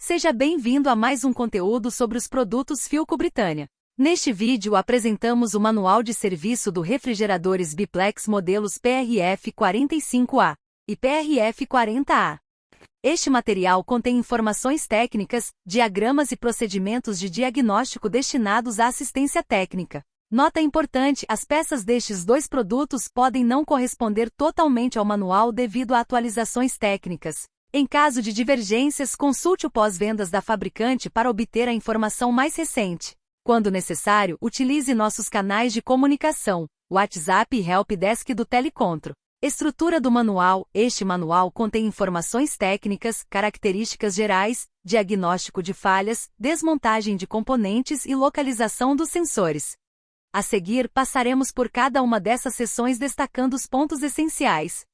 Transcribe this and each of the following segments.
Seja bem-vindo a mais um conteúdo sobre os produtos Philco Britânia. Neste vídeo apresentamos o manual de serviço do refrigeradores Biplex modelos PRF45A e PRF40A. Este material contém informações técnicas, diagramas e procedimentos de diagnóstico destinados à assistência técnica. Nota importante: as peças destes dois produtos podem não corresponder totalmente ao manual devido a atualizações técnicas. Em caso de divergências, consulte o pós-vendas da fabricante para obter a informação mais recente. Quando necessário, utilize nossos canais de comunicação, WhatsApp e Helpdesk do Telecontro. Estrutura do manual: este manual contém informações técnicas, características gerais, diagnóstico de falhas, desmontagem de componentes e localização dos sensores. A seguir, passaremos por cada uma dessas seções destacando os pontos essenciais.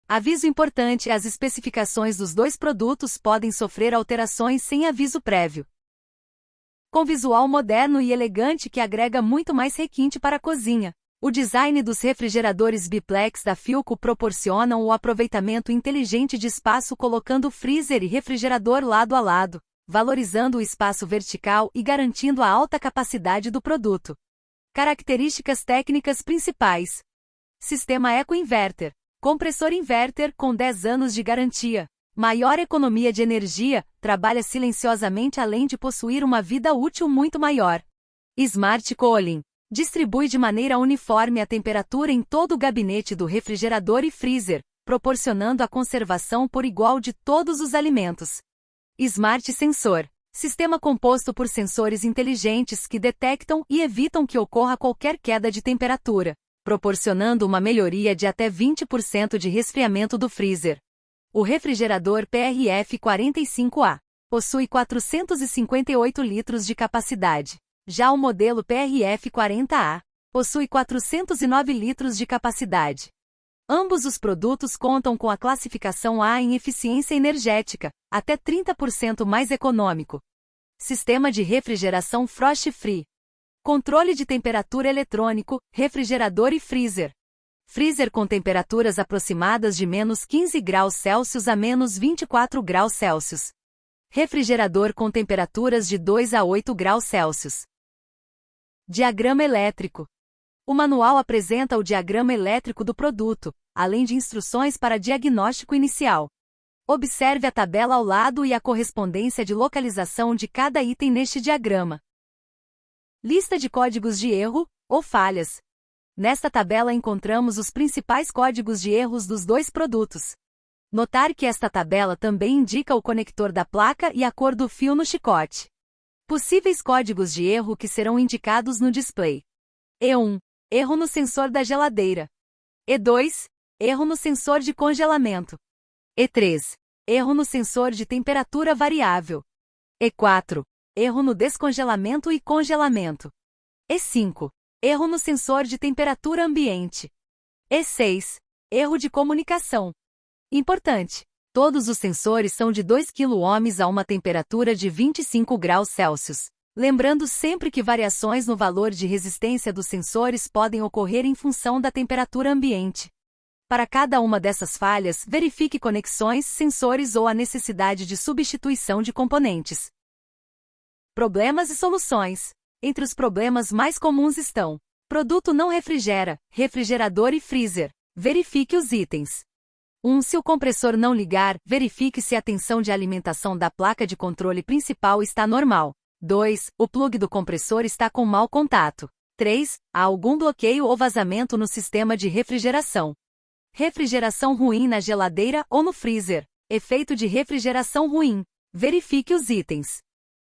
Aviso importante: as especificações dos dois produtos podem sofrer alterações sem aviso prévio. Com visual moderno e elegante que agrega muito mais requinte para a cozinha, o design dos refrigeradores Biplex da Philco proporcionam o aproveitamento inteligente de espaço colocando freezer e refrigerador lado a lado, valorizando o espaço vertical e garantindo a alta capacidade do produto. Características técnicas principais: sistema Eco Inverter. Compressor inverter com 10 anos de garantia. Maior economia de energia, trabalha silenciosamente além de possuir uma vida útil muito maior. Smart Cooling. Distribui de maneira uniforme a temperatura em todo o gabinete do refrigerador e freezer, proporcionando a conservação por igual de todos os alimentos. Smart Sensor. Sistema composto por sensores inteligentes que detectam e evitam que ocorra qualquer queda de temperatura, proporcionando uma melhoria de até 20% de resfriamento do freezer. O refrigerador PRF45A possui 458 litros de capacidade. Já o modelo PRF40A possui 409 litros de capacidade. Ambos os produtos contam com a classificação A em eficiência energética, até 30% mais econômico. Sistema de refrigeração Frost Free. Controle de temperatura eletrônico, refrigerador e freezer. Freezer com temperaturas aproximadas de menos 15 graus Celsius a menos 24 graus Celsius. Refrigerador com temperaturas de 2 a 8 graus Celsius. Diagrama elétrico. O manual apresenta o diagrama elétrico do produto, além de instruções para diagnóstico inicial. Observe a tabela ao lado e a correspondência de localização de cada item neste diagrama. Lista de códigos de erro, ou falhas. Nesta tabela encontramos os principais códigos de erros dos dois produtos. Notar que esta tabela também indica o conector da placa e a cor do fio no chicote. Possíveis códigos de erro que serão indicados no display. E1. Erro no sensor da geladeira. E2. Erro no sensor de congelamento. E3. Erro no sensor de temperatura variável. E4. Erro no descongelamento e congelamento. E5. Erro no sensor de temperatura ambiente. E6. Erro de comunicação. Importante: todos os sensores são de 2 kΩ a uma temperatura de 25 graus Celsius. Lembrando sempre que variações no valor de resistência dos sensores podem ocorrer em função da temperatura ambiente. Para cada uma dessas falhas, verifique conexões, sensores ou a necessidade de substituição de componentes. Problemas e soluções. Entre os problemas mais comuns estão: produto não refrigera, refrigerador e freezer. Verifique os itens. 1. Se o compressor não ligar, verifique se a tensão de alimentação da placa de controle principal está normal. 2. O plug do compressor está com mau contato. 3. Há algum bloqueio ou vazamento no sistema de refrigeração. Refrigeração ruim na geladeira ou no freezer. Efeito de refrigeração ruim. Verifique os itens.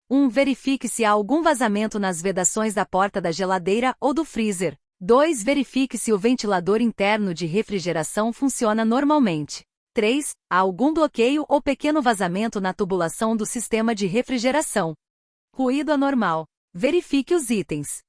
1. Verifique se há algum vazamento nas vedações da porta da geladeira ou do freezer. 2. Verifique se o ventilador interno de refrigeração funciona normalmente. 3. Há algum bloqueio ou pequeno vazamento na tubulação do sistema de refrigeração. Ruído anormal. Verifique os itens.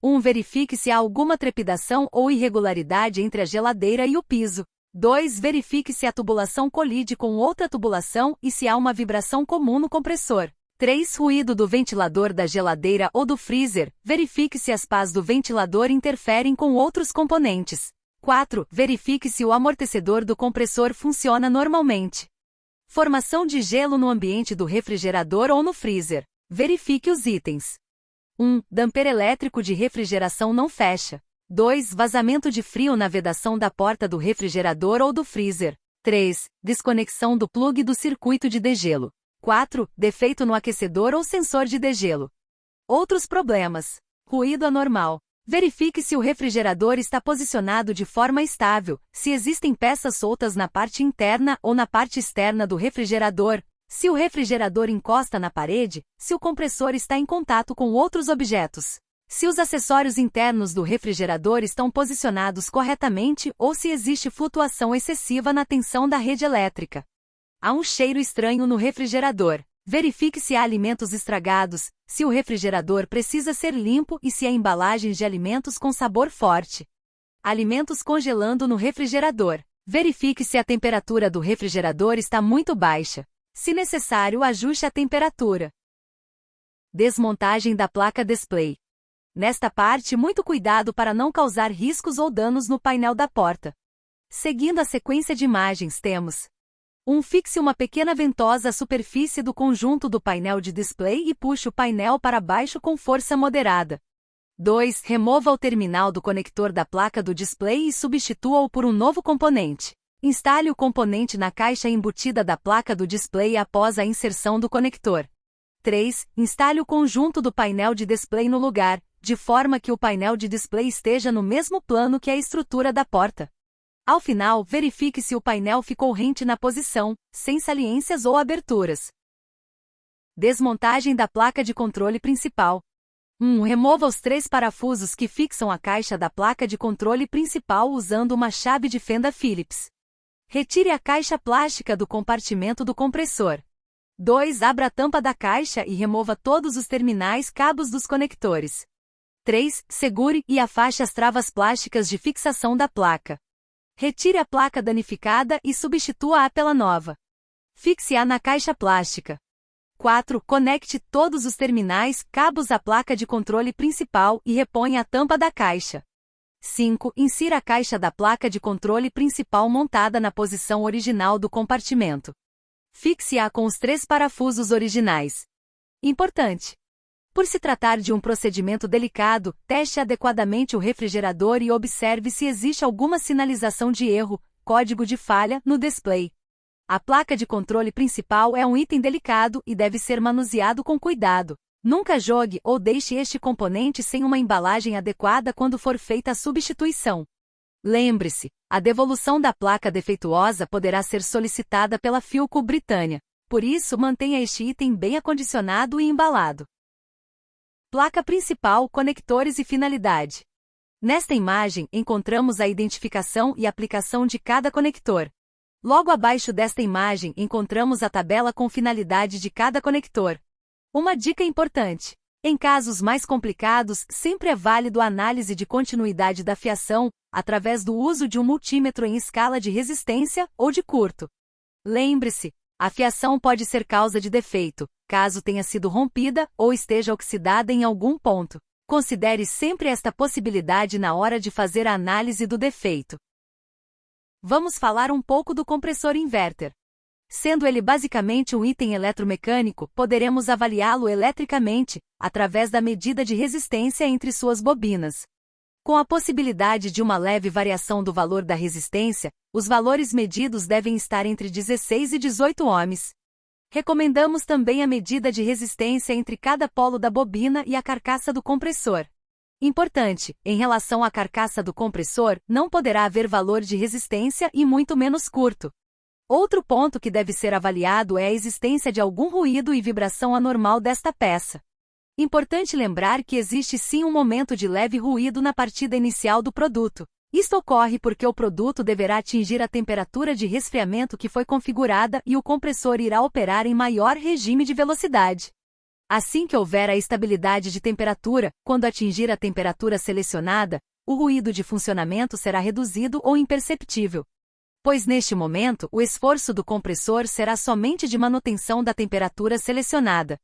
1. Verifique se há alguma trepidação ou irregularidade entre a geladeira e o piso. 2. Verifique se a tubulação colide com outra tubulação e se há uma vibração comum no compressor. 3. Ruído do ventilador da geladeira ou do freezer. Verifique se as pás do ventilador interferem com outros componentes. 4. Verifique se o amortecedor do compressor funciona normalmente. Formação de gelo no ambiente do refrigerador ou no freezer. Verifique os itens. 1. Damper elétrico de refrigeração não fecha. 2. Vazamento de frio na vedação da porta do refrigerador ou do freezer. 3. Desconexão do plugue do circuito de degelo. 4. Defeito no aquecedor ou sensor de degelo. Outros problemas. Ruído anormal. Verifique se o refrigerador está posicionado de forma estável, se existem peças soltas na parte interna ou na parte externa do refrigerador, se o refrigerador encosta na parede, se o compressor está em contato com outros objetos, se os acessórios internos do refrigerador estão posicionados corretamente ou se existe flutuação excessiva na tensão da rede elétrica. Há um cheiro estranho no refrigerador. Verifique se há alimentos estragados, se o refrigerador precisa ser limpo e se há embalagens de alimentos com sabor forte. Alimentos congelando no refrigerador. Verifique se a temperatura do refrigerador está muito baixa. Se necessário, ajuste a temperatura. Desmontagem da placa display. Nesta parte, muito cuidado para não causar riscos ou danos no painel da porta. Seguindo a sequência de imagens, temos: 1. Fixe uma pequena ventosa à superfície do conjunto do painel de display e puxe o painel para baixo com força moderada. 2. Remova o terminal do conector da placa do display e substitua-o por um novo componente. Instale o componente na caixa embutida da placa do display após a inserção do conector. 3. Instale o conjunto do painel de display no lugar, de forma que o painel de display esteja no mesmo plano que a estrutura da porta. Ao final, verifique se o painel ficou rente na posição, sem saliências ou aberturas. Desmontagem da placa de controle principal. 1. Remova os 3 parafusos que fixam a caixa da placa de controle principal usando uma chave de fenda Phillips. Retire a caixa plástica do compartimento do compressor. 2. Abra a tampa da caixa e remova todos os terminais cabos dos conectores. 3. Segure e afaste as travas plásticas de fixação da placa. Retire a placa danificada e substitua-a pela nova. Fixe-a na caixa plástica. 4. Conecte todos os terminais, cabos à placa de controle principal e reponha a tampa da caixa. 5. Insira a caixa da placa de controle principal montada na posição original do compartimento. Fixe-a com os 3 parafusos originais. Importante! Por se tratar de um procedimento delicado, teste adequadamente o refrigerador e observe se existe alguma sinalização de erro, código de falha, no display. A placa de controle principal é um item delicado e deve ser manuseado com cuidado. Nunca jogue ou deixe este componente sem uma embalagem adequada quando for feita a substituição. Lembre-se, a devolução da placa defeituosa poderá ser solicitada pela Philco Britânia. Por isso, mantenha este item bem acondicionado e embalado. Placa principal, conectores e finalidade. Nesta imagem, encontramos a identificação e aplicação de cada conector. Logo abaixo desta imagem, encontramos a tabela com finalidade de cada conector. Uma dica importante: em casos mais complicados, sempre é válido a análise de continuidade da fiação, através do uso de um multímetro em escala de resistência ou de curto. Lembre-se, a fiação pode ser causa de defeito, caso tenha sido rompida ou esteja oxidada em algum ponto. Considere sempre esta possibilidade na hora de fazer a análise do defeito. Vamos falar um pouco do compressor inverter. Sendo ele basicamente um item eletromecânico, poderemos avaliá-lo eletricamente, através da medida de resistência entre suas bobinas. Com a possibilidade de uma leve variação do valor da resistência, os valores medidos devem estar entre 16 e 18 ohms. Recomendamos também a medida de resistência entre cada polo da bobina e a carcaça do compressor. Importante, em relação à carcaça do compressor, não poderá haver valor de resistência e muito menos curto. Outro ponto que deve ser avaliado é a existência de algum ruído e vibração anormal desta peça. Importante lembrar que existe sim um momento de leve ruído na partida inicial do produto. Isto ocorre porque o produto deverá atingir a temperatura de resfriamento que foi configurada e o compressor irá operar em maior regime de velocidade. Assim que houver a estabilidade de temperatura, quando atingir a temperatura selecionada, o ruído de funcionamento será reduzido ou imperceptível. Pois neste momento, o esforço do compressor será somente de manutenção da temperatura selecionada.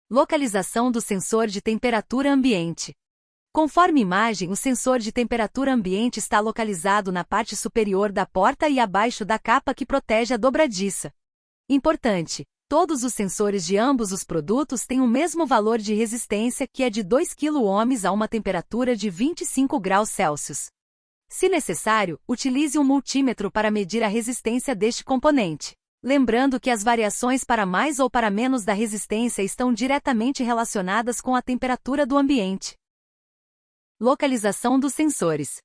Localização do sensor de temperatura ambiente. Conforme imagem, o sensor de temperatura ambiente está localizado na parte superior da porta e abaixo da capa que protege a dobradiça. Importante: todos os sensores de ambos os produtos têm o mesmo valor de resistência, que é de 2 kΩ a uma temperatura de 25 graus Celsius. Se necessário, utilize um multímetro para medir a resistência deste componente. Lembrando que as variações para mais ou para menos da resistência estão diretamente relacionadas com a temperatura do ambiente. Localização dos sensores.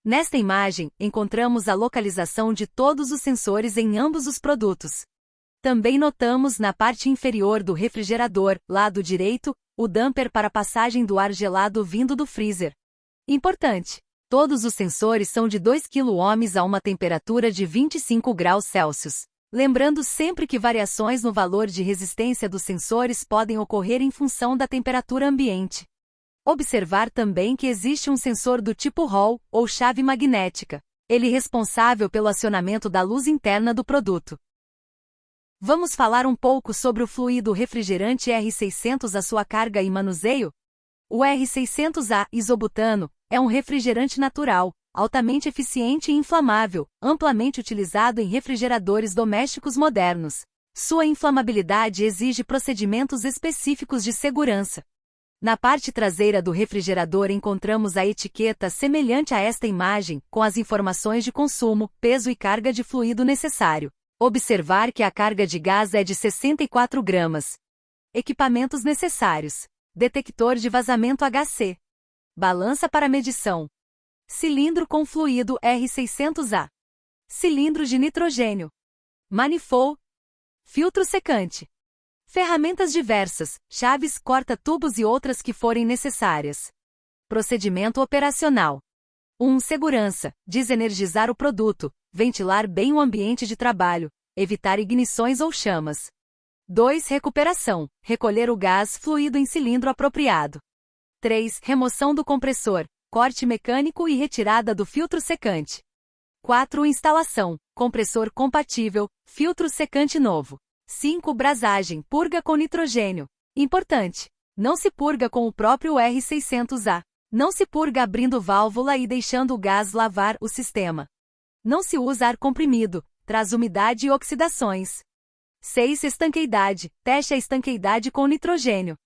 Nesta imagem, encontramos a localização de todos os sensores em ambos os produtos. Também notamos na parte inferior do refrigerador, lado direito, o damper para passagem do ar gelado vindo do freezer. Importante: todos os sensores são de 2 kΩ a uma temperatura de 25 graus Celsius. Lembrando sempre que variações no valor de resistência dos sensores podem ocorrer em função da temperatura ambiente. Observar também que existe um sensor do tipo Hall, ou chave magnética. Ele é responsável pelo acionamento da luz interna do produto. Vamos falar um pouco sobre o fluido refrigerante R600A, sua carga e manuseio? O R600A isobutano é um refrigerante natural, altamente eficiente e inflamável, amplamente utilizado em refrigeradores domésticos modernos. Sua inflamabilidade exige procedimentos específicos de segurança. Na parte traseira do refrigerador encontramos a etiqueta semelhante a esta imagem, com as informações de consumo, peso e carga de fluido necessário. Observar que a carga de gás é de 64 gramas. Equipamentos necessários: detector de vazamento HC, balança para medição, cilindro com fluido R600A, cilindro de nitrogênio, manifold, filtro secante, ferramentas diversas, chaves, corta-tubos e outras que forem necessárias. Procedimento operacional: 1. Segurança: desenergizar o produto, ventilar bem o ambiente de trabalho, evitar ignições ou chamas. 2. Recuperação: recolher o gás fluido em cilindro apropriado. 3. Remoção do compressor, corte mecânico e retirada do filtro secante. 4. Instalação: compressor compatível, filtro secante novo. 5. Brasagem: purga com nitrogênio. Importante: não se purga com o próprio R600A. Não se purga abrindo válvula e deixando o gás lavar o sistema. Não se usa ar comprimido, traz umidade e oxidações. 6. Estanqueidade: teste a estanqueidade com nitrogênio.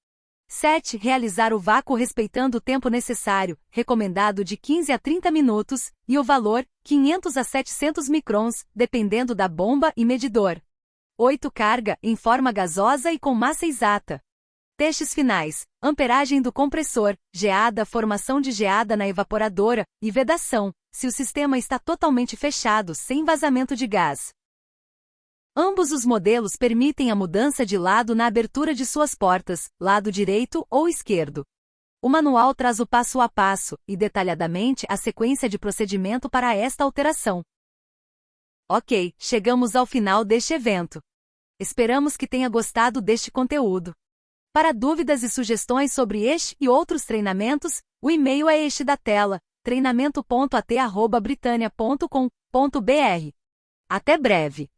7. Realizar o vácuo respeitando o tempo necessário, recomendado de 15 a 30 minutos, e o valor, 500 a 700 microns, dependendo da bomba e medidor. 8. Carga, em forma gasosa e com massa exata. Testes finais: amperagem do compressor, geada, formação de geada na evaporadora, e vedação, se o sistema está totalmente fechado sem vazamento de gás. Ambos os modelos permitem a mudança de lado na abertura de suas portas, lado direito ou esquerdo. O manual traz o passo a passo, e detalhadamente a sequência de procedimento para esta alteração. Ok, chegamos ao final deste evento. Esperamos que tenha gostado deste conteúdo. Para dúvidas e sugestões sobre este e outros treinamentos, o e-mail é este da tela, treinamento.at@britania.com.br. Até breve!